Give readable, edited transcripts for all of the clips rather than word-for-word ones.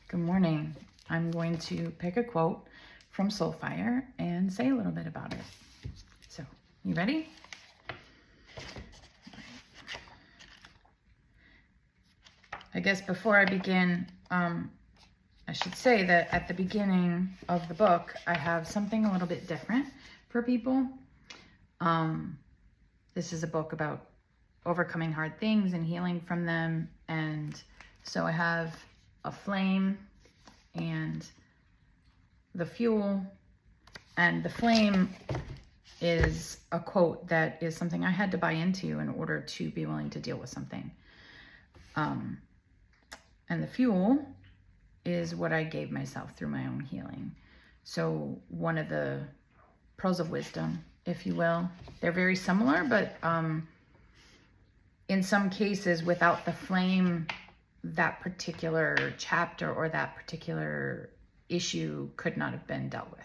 Good morning. I'm going to pick a quote from Soulfire and say a little bit about it. So, you ready? I guess before I begin, I should say that at the beginning of the book, I have something a little bit different for people. This is a book about overcoming hard things and healing from them. And so I have a flame and the fuel, and the flame is a quote that is something I had to buy into in order to be willing to deal with something. And the fuel is what I gave myself through my own healing. So one of the pearls of wisdom, if you will, they're very similar, but in some cases without the flame, that particular chapter or that particular issue could not have been dealt with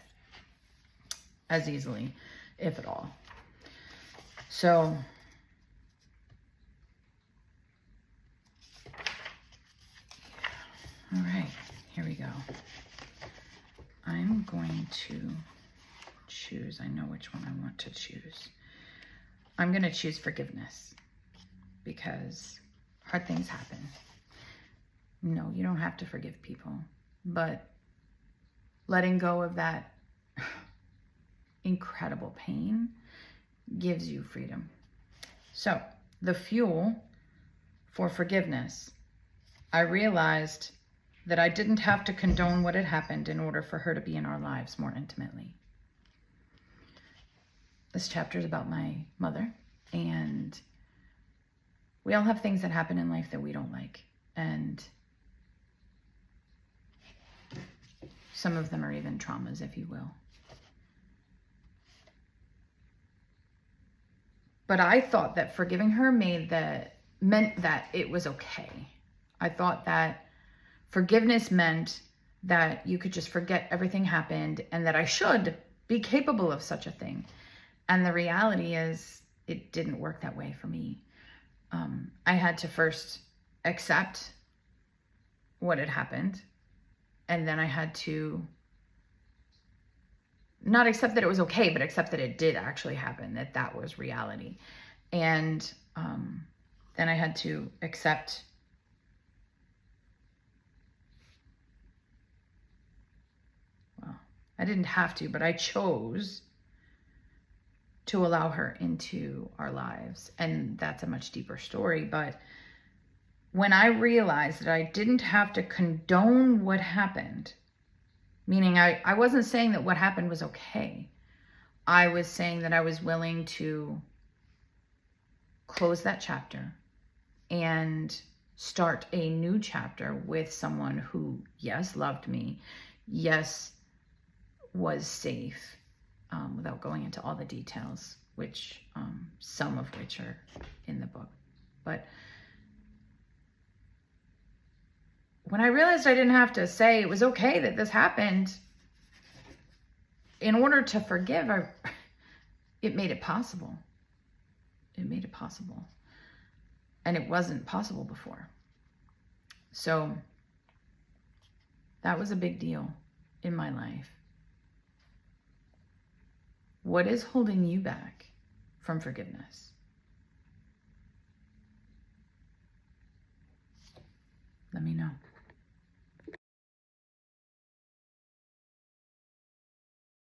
as easily, if at all. So all right, here we go. I'm going to choose, I know which one I want to choose. I'm going to choose forgiveness because hard things happen. No, you don't have to forgive people, but letting go of that incredible pain gives you freedom. So the fuel for forgiveness, I realized that I didn't have to condone what had happened in order for her to be in our lives more intimately. This chapter is about my mother, and we all have things that happen in life that we don't like. And some of them are even traumas, if you will. But I thought that forgiving her meant that it was okay. I thought that forgiveness meant that you could just forget everything happened and that I should be capable of such a thing. And the reality is it didn't work that way for me. I had to first accept what had happened. And then I had to not accept that it was okay, but accept that it did actually happen, that was reality. And then I had to accept I didn't have to, but I chose to allow her into our lives. And that's a much deeper story. But when I realized that I didn't have to condone what happened, meaning I wasn't saying that what happened was okay. I was saying that I was willing to close that chapter and start a new chapter with someone who, yes, loved me, yes, was safe, without going into all the details, which some of which are in the book. But when I realized I didn't have to say it was okay that this happened, in order to forgive, it made it possible. It made it possible. And it wasn't possible before. So that was a big deal in my life. What is holding you back from forgiveness?